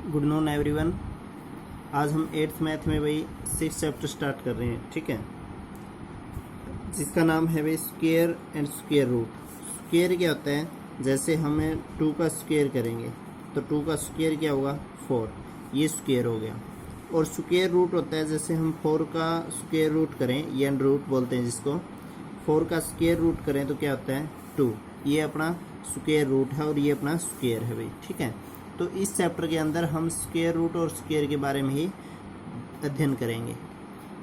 Good non everyone. आज हम 8th math में भाई 6 चैप्टर स्टार्ट कर रहे हैं, ठीक है, जिसका नाम है भाई square and square root. Square क्या होता है, जैसे हमें 2 का स्क्वायर करेंगे तो 2 का स्क्वायर क्या होगा 4, ये स्क्वायर हो गया। और स्क्वायर रूट होता है जैसे हम 4 का स्क्वायर रूट करें, ये एंड रूट बोलते हैं जिसको, 4 का स्क्वायर रूट करें तो क्या होता है 2, ये अपना स्क्वायर रूट है और ये अपना स्क्वायर है भाई, ठीक है। तो इस चैप्टर के अंदर हम स्क्वायर रूट और स्क्वायर के बारे में ही अध्ययन करेंगे।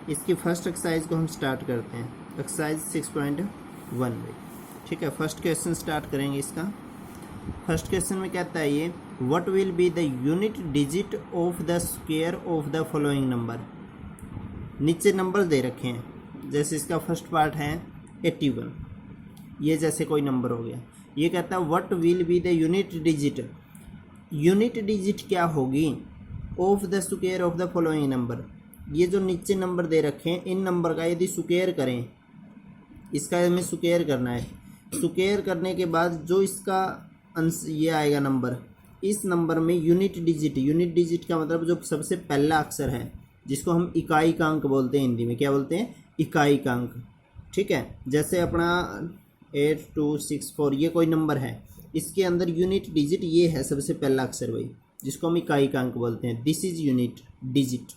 इसकी फर्स्ट एक्सरसाइज को हम स्टार्ट करते हैं, एक्सरसाइज 6.1 में, ठीक है। फर्स्ट क्वेश्चन स्टार्ट करेंगे इसका। फर्स्ट क्वेश्चन में कहता है ये, what will be the unit digit of the square of the following number. नीचे नंबर दे रखे हैं, जैसे इसका फर्स्ट पार्ट है 81, ये जैसे कोई नंबर हो गया। ये कहता है what will be the unit digit, unit digit क्या होगी of the square of the following number. ये जो नीचे नंबर दे रखे हैं इन नंबर का यदि स्क्वायर करें, इसका हमें स्क्वायर करना है। स्क्वायर करने के बाद जो इसका अंश ये आएगा नंबर, इस नंबर में यूनिट डिजिट, यूनिट डिजिट का मतलब जो सबसे पहला अक्षर है जिसको हम इकाई का अंक बोलते हैं, हिंदी में क्या बोलते हैं इकाई का अंक, ठीक है। जैसे अपना 8264 ये कोई नंबर है, इसके अंदर यूनिट डिजिट ये है सबसे पहला अक्षर भाई, जिसको हम इकाई का अंक बोलते हैं, दिस इज यूनिट डिजिट,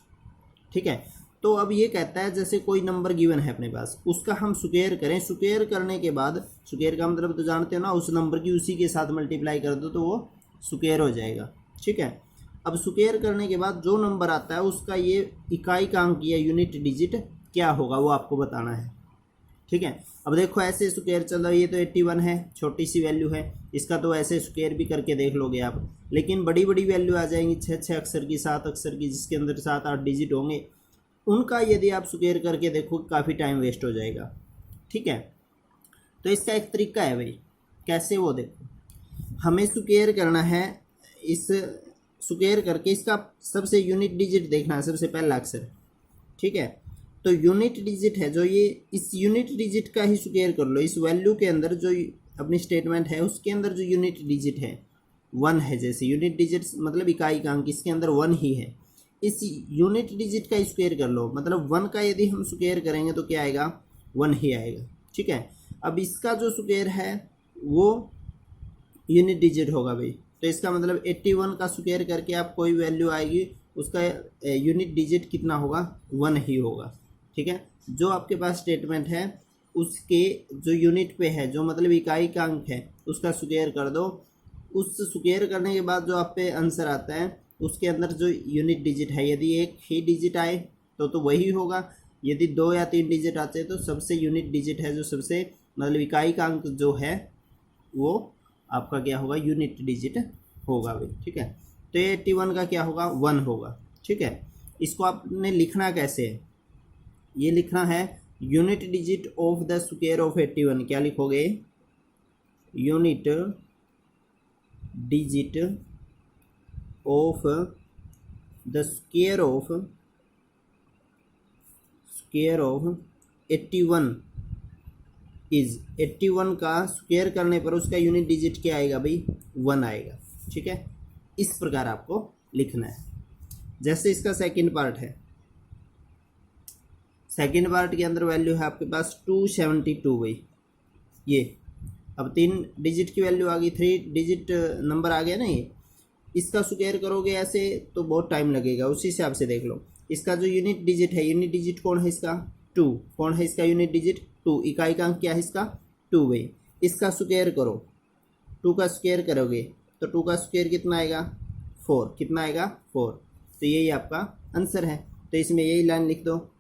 ठीक है। तो अब ये कहता है जैसे कोई नंबर गिवन है अपने पास, उसका हम स्क्वायर करें, स्क्वायर करने के बाद, स्क्वायर का मतलब तो जानते हो ना, उस नंबर की उसी के साथ मल्टीप्लाई कर दो तो वो स्क्वायर हो जाएगा, ठीक है। अब स्क्वायर करने के बाद जो नंबर आता है उसका ये इकाई का अंक या यूनिट डिजिट क्या होगा वो आपको बताना है, ठीक है। अब देखो ऐसे स्क्वायर चल रहा है, ये तो 81 है, छोटी सी वैल्यू है, इसका तो ऐसे स्क्वायर भी करके देख लोगे आप, लेकिन बड़ी बड़ी वैल्यू आ जाएंगी 6 अक्षर की, 7 अक्षर की, जिसके अंदर 7-8 डिजिट होंगे, उनका यदि आप स्क्वायर करके देखो काफ़ी टाइम वेस्ट हो जाएगा, ठीक है। तो इसका एक तरीका है भाई, कैसे वो देखो, हमें स्क्वायर करना है, इस स्क्वायर करके इसका सबसे यूनिट डिजिट देखना है, सबसे पहला अक्षर, ठीक है। तो यूनिट डिजिट है जो ये, इस यूनिट डिजिट का ही स्क्वायर कर लो, इस वैल्यू के अंदर जो अपनी स्टेटमेंट है उसके अंदर जो यूनिट डिजिट है 1 है, जैसे यूनिट डिजिट मतलब इकाई का अंक, इसके अंदर 1 ही है, इस यूनिट डिजिट का स्क्वायर कर लो, मतलब 1 का यदि हम स्क्वायर करेंगे तो क्या आएगा 1 ही आएगा, ठीक है। अब इसका जो स्क्वायर है वो यूनिट डिजिट होगा भाई, तो इसका मतलब 81 का स्क्वायर करके आप कोई वैल्यू आएगी उसका यूनिट डिजिट कितना होगा 1 ही होगा, ठीक है। जो आपके पास स्टेटमेंट है उसके जो यूनिट पे है, जो मतलब इकाई का अंक है, उसका स्क्वायर कर दो, उस स्क्वायर करने के बाद जो आप पे आंसर आता है उसके अंदर जो यूनिट डिजिट है, यदि एक ही डिजिट आए तो वही होगा, यदि 2 या 3 डिजिट आते हैं तो सबसे यूनिट डिजिट है, जो सबसे मतलब इकाई का अंक जो है वो आपका क्या होगा यूनिट डिजिट होगा भाई, ठीक है। तो ये 81 का क्या होगा 1 होगा, ठीक है। इसको आपने लिखना कैसे है, ये लिखना है unit digit of the square of 81, क्या लिखोगे unit digit of the square of 81 is, 81 का स्क्वायर करने पर उसका यूनिट डिजिट क्या आएगा भाई 1 आएगा, ठीक है। इस प्रकार आपको लिखना है। जैसे इसका सेकंड पार्ट है, सेकेंड पार्ट के अंदर वैल्यू है आपके पास 272 भाई, ये अब 3 डिजिट की वैल्यू आ गई, 3 डिजिट नंबर आ गया ना, ये इसका स्क्वायर करोगे ऐसे तो बहुत टाइम लगेगा, उसी हिसाब से देख लो। इसका जो यूनिट डिजिट है, यूनिट डिजिट कौन है इसका 2, कौन है इसका यूनिट डिजिट 2, इकाई का अंक क्या है इसका 2 भाई, इसका स्क्वायर करो, 2 का स्क्वायर करोगे तो 2 का स्क्वायर कितना आएगा 4, कितना आएगा 4, तो यही आपका आंसर है। तो इसमें यही लाइन लिख दो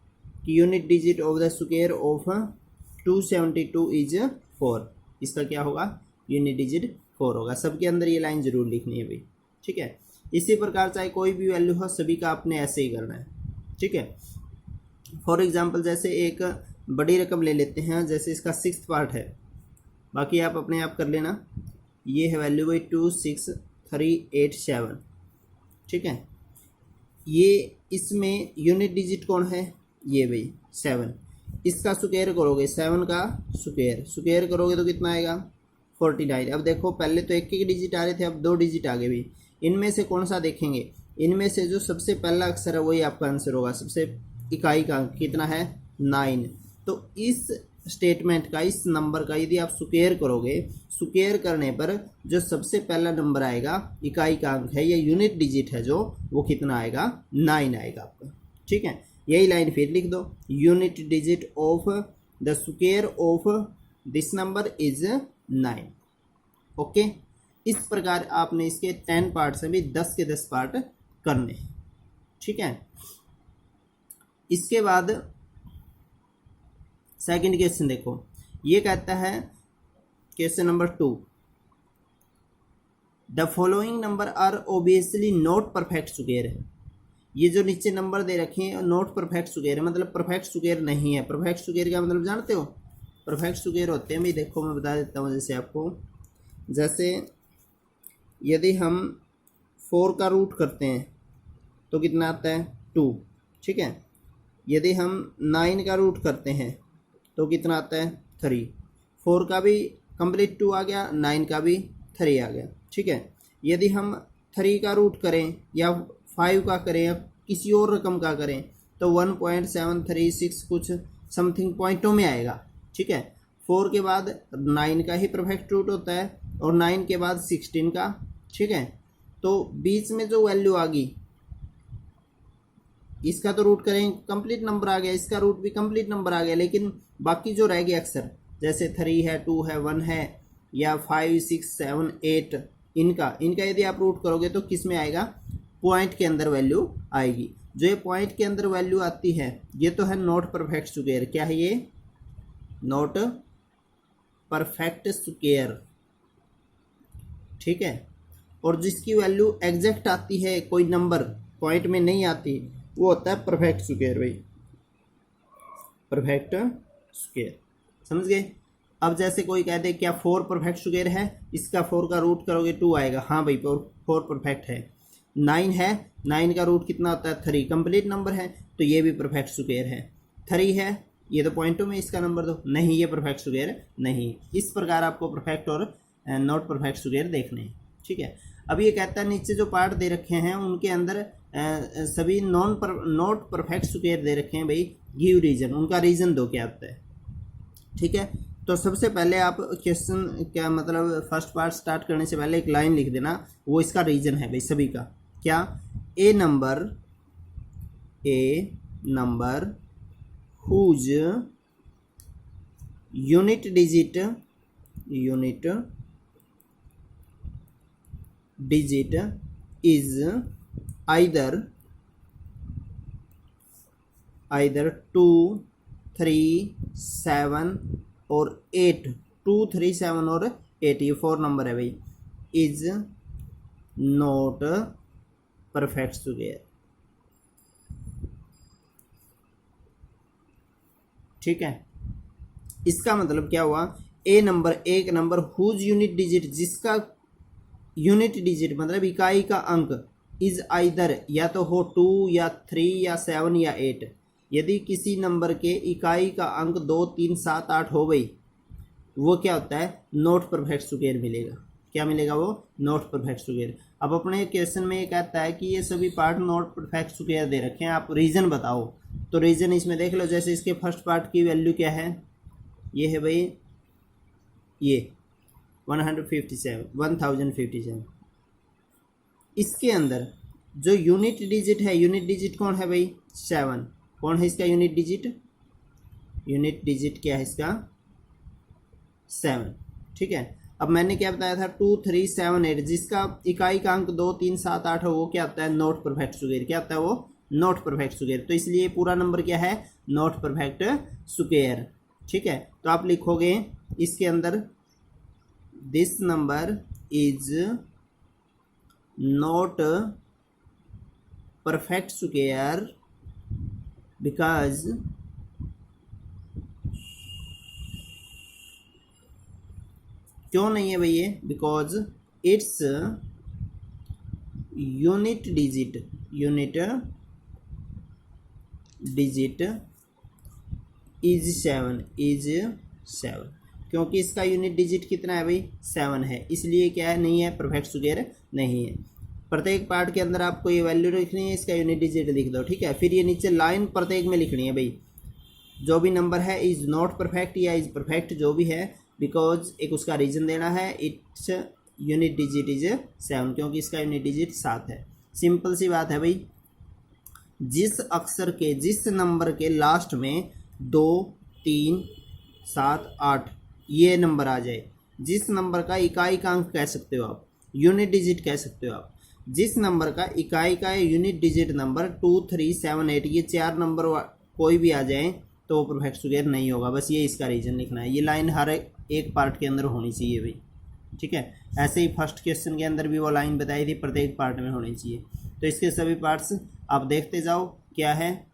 कि unit digit of the square of 272 is 4, इसका क्या होगा यूनिट डिजिट 4 होगा। सबके अंदर ये लाइन जरूर लिखनी है भाई, ठीक है। इसी प्रकार चाहे कोई भी वैल्यू हो, सभी का आपने ऐसे ही करना है, ठीक है। फॉर एग्जांपल जैसे एक बड़ी रकम ले लेते हैं, जैसे इसका 6th पार्ट है, बाकी आप अपने आप कर लेना, ये है वैल्यू भाई 26387, ठीक है। ये इसमें यूनिट डिजिट कौन है ये भाई 7, इसका स्क्वायर करोगे, 7 का स्क्वायर करोगे तो कितना आएगा 49। अब देखो पहले तो एक डिजिट आ रहे थे, अब 2 डिजिट आ गए भी, इनमें से कौन सा देखेंगे, इनमें से जो सबसे पहला अक्षर है वही आपका आंसर होगा। सबसे इकाई का अंक कितना है 9। तो इस स्टेटमेंट का, इस नंबर का यदि आप स्क्वायर करोगे, स्क्वायर करने पर जो सबसे पहला नंबर आएगा इकाई का अंक है या यूनिट डिजिट है जो, वो कितना आएगा 9 आएगा आपका। ठीक है, यही लाइन फिर लिख दो, unit digit of the square of this number is 9। Okay, इस प्रकार आपने इसके 10 पार्ट से भी 10 के 10 पार्ट करने। ठीक है, इसके बाद सेकंड क्वेश्चन देखो, ये कहता है question number 2, the following number are obviously not perfect square है। ये जो नीचे नंबर दे रखे हैं नॉट परफेक्ट स्क्वायर है, मतलब परफेक्ट स्क्वायर नहीं है। परफेक्ट स्क्वायर का मतलब जानते हो? परफेक्ट स्क्वायर होते हैं भाई, देखो मैं बता देता हूँ जैसे आपको, जैसे यदि हम 4 का रूट करते हैं तो कितना आता है 2। ठीक है, यदि हम 9 का रूट करते हैं तो कितना आता है 3। 4 का भी कंप्लीट 2 आ गया, 9 का भी 3 आ गया। ठीक है, यदि हम 3 का रूट करें या 5 का करें या किसी और रकम का करें तो 1.736 कुछ समथिंग पॉइंटों में आएगा। ठीक है, 4 के बाद 9 का ही परफेक्ट रूट होता है और 9 के बाद 16 का। ठीक है, तो बीच में जो वैल्यू आ गई इसका तो रूट करें कंप्लीट नंबर आ गया, इसका रूट भी कंप्लीट नंबर आ गया, लेकिन बाकी जो रह गए अक्सर जैसे 3 है, 2 है, 1 है या 5, 6, 7, 8, इनका यदि आप रूट करोगे तो किस में आएगा? पॉइंट के अंदर वैल्यू आएगी। जो ये पॉइंट के अंदर वैल्यू आती है ये तो है नॉट परफेक्ट स्क्वायर। क्या है ये? Not perfect square. ठीक है, और जिसकी वैल्यू एग्जैक्ट आती है, कोई नंबर पॉइंट में नहीं आती, वो होता है परफेक्ट स्क्वायर भाई, परफेक्ट स्क्वायर। समझ गए? अब जैसे कोई कह दे क्या 4 परफेक्ट स्क्वायर है, इसका 4 का रूट करोगे 2 आएगा। हाँ भाई 4 परफेक्ट है। 9 है, 9 का रूट कितना होता है 3, कंप्लीट नंबर है तो ये भी परफेक्ट स्क्वायर है। 3 है, ये तो पॉइंटों में इसका नंबर दो, नहीं ये परफेक्ट स्क्वायर नहीं। इस प्रकार आपको परफेक्ट और नॉट परफेक्ट स्क्वायर देखने हैं। ठीक है, अब ये कहता है नीचे जो पार्ट दे रखे हैं उनके अंदर सभी नॉट परफेक्ट स्क्वायर दे रखे हैं भाई, गिव रीजन, उनका रीजन दो क्या आता है। ठीक है, तो सबसे पहले आप क्वेश्चन क्या मतलब फर्स्ट पार्ट स्टार्ट करने से पहले एक लाइन लिख देना, वो इसका रीजन है भाई सभी का। क्या? A number whose unit digit is either 2, 3, 7 और 8। 2, 3, 7 और 8 ये 4 नंबर है भाई, इज नॉट परफेक्ट स्क्वायर। ठीक है, इसका मतलब क्या हुआ? एक नंबर हुज यूनिट डिजिट, जिसका यूनिट डिजिट मतलब इकाई का अंक इज आइदर या तो हो 2 या 3 या 7 या 8। यदि किसी नंबर के इकाई का अंक 2, 3, 7, 8 हो गई, वो क्या होता है? नॉट परफेक्ट स्क्वायर मिलेगा। क्या मिलेगा? वो नॉट परफेक्ट स्क्वायर। अब अपने क्वेश्चन में ये कहता है कि ये सभी पार्ट नॉट परफेक्ट स्क्वायर दे रखे हैं, आप रीजन बताओ। तो रीजन इसमें देख लो, जैसे इसके फर्स्ट पार्ट की वैल्यू क्या है? ये है भाई ये 1057। इसके अंदर जो यूनिट डिजिट है, यूनिट डिजिट कौन है भाई? 7। कौन है इसका यूनिट डिजिट? यूनिट डिजिट क्या है इसका? 7। ठीक है, अब मैंने क्या बताया था? 2, 3, 7, 8, जिसका इकाई का अंक 2, 3, 7, 8 हो, वो क्या होता है? Not perfect square. क्या होता है वो? Not perfect square. तो इसलिए पूरा नंबर क्या है? Not perfect square. ठीक है, तो आप लिखोगे इसके अंदर this number is not perfect square because क्यों नहीं है भाई ये? Because its unit digit is 7। क्योंकि इसका यूनिट डिजिट कितना है भाई? 7 है, इसलिए क्या है? नहीं है, परफेक्ट स्क्वायर नहीं है। प्रत्येक पार्ट के अंदर आपको ये वैल्यू लिखनी है, इसका यूनिट डिजिट लिख दो, ठीक है। फिर ये नीचे लाइन प्रत्येक में लिखनी है भाई, जो भी नंबर है इज़ नॉट परफेक्ट या इज़ परफेक्ट जो भी है, बिकॉज एक उसका रीज़न देना है, इट्स यूनिट डिजिट इज 7, क्योंकि इसका यूनिट डिजिट 7 है। सिंपल सी बात है भाई, जिस अक्षर के जिस नंबर के लास्ट में 2, 3, 7, 8 ये नंबर आ जाए, जिस नंबर का इकाई का अंक कह सकते हो आप, यूनिट डिजिट कह सकते हो आप, जिस नंबर का इकाई का यूनिट डिजिट नंबर 2, 3, 7, 8 ये 4 नंबर कोई भी आ जाए तो वो परफेक्ट स्क्वायर नहीं होगा। बस ये इसका रीज़न लिखना है, ये लाइन हर एक पार्ट के अंदर होनी चाहिए भाई, ठीक है। ऐसे ही फर्स्ट क्वेश्चन के अंदर भी वो लाइन बताई थी, प्रत्येक पार्ट में होनी चाहिए। तो इसके सभी पार्ट्स आप देखते जाओ क्या है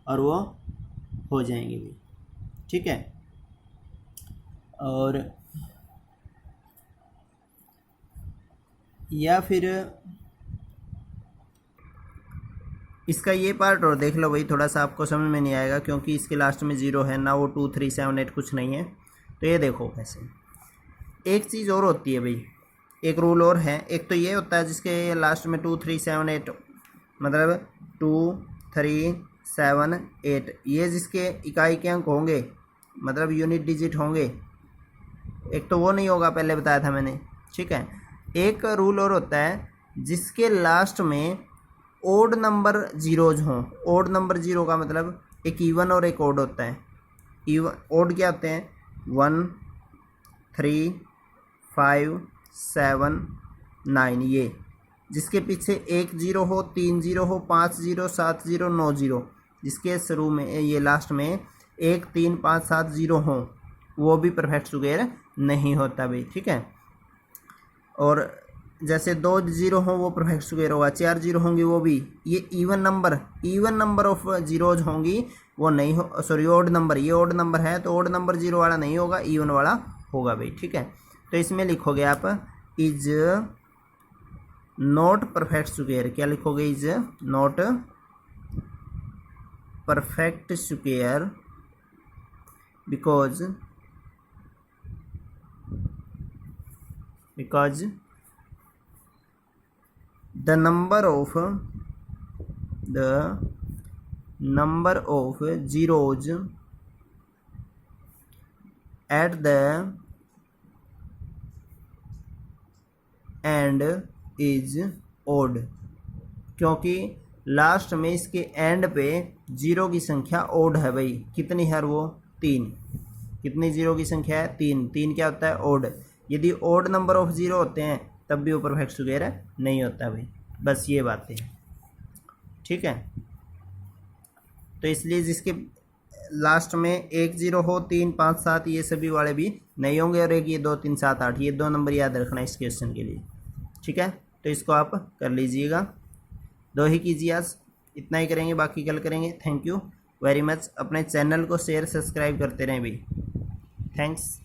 और वो हो जाएंगे भी, ठीक है। और या फिर इसका ये पार्ट और देख लो भाई, थोड़ा सा आपको समझ में नहीं आएगा क्योंकि इसके लास्ट में 0 है ना, वो 2, 3, 7, 8 कुछ नहीं है। तो ये देखो कैसे, एक चीज़ और होती है भाई, एक रूल और है। एक तो ये होता है जिसके लास्ट में 2, 3, 7, 8 मतलब 2, 3, 7, 8 ये जिसके इकाई के अंक होंगे मतलब यूनिट डिजिट होंगे, एक तो वो नहीं होगा, पहले बताया था मैंने, ठीक है। एक रूल और होता है जिसके लास्ट में ओड नंबर जीरोज हों। ओड नंबर जीरो का मतलब एक इवन और एक ओड होता है। इवन ओड क्या होते हैं, 1, 3, 5, 7, 9 ये जिसके पीछे 1 0 हो, 3 0 हो, 5 0, 7 0, 9 0, जिसके शुरू में ये लास्ट में 1, 3, 5, 7 0 हो, वो भी परफेक्ट स्क्वायर नहीं होता भाई, ठीक है। और जैसे 2 0 हो वो परफेक्ट स्क्वायर होगा, 4 0 होंगी वो भी, ये इवन नंबर ऑफ जीरोज होंगी वो नहीं हो, सॉरी ओड नंबर, ये ओड नंबर है तो ओड नंबर 0 वाला नहीं होगा, इवन वाला होगा भाई, ठीक है। तो इसमें लिखोगे आप इज नॉट परफेक्ट स्क्वायर, क्या लिखोगे, is not perfect square because the number of zeros at the end is odd, क्योंकि लास्ट में इसके एंड पे जीरो की संख्या ओड है भाई। कितनी है वो, 3। कितनी जीरो की संख्या है, 3। 3 क्या होता है, ओड। यदि ओड नंबर ऑफ जीरो होते हैं तब भी वो परफेक्ट स्क्वायर नहीं होता भाई, बस ये बातें हैं, ठीक है। तो इसलिए जिसके लास्ट में 1 0 हो, 3, 5, 7 ये सभी वाले भी नहीं होंगे, और एक ये 2, 3, 7, 8 ये 2 नंबर याद रखना इस क्वेश्चन के लिए, ठीक है। तो इसको आप कर लीजिएगा, 2 ही कीजिए आज, इतना ही करेंगे, बाकी कल करेंगे। Thank you very much. अपने चैनल को शेयर सब्सक्राइब करते रहें भाई, थैंक्स।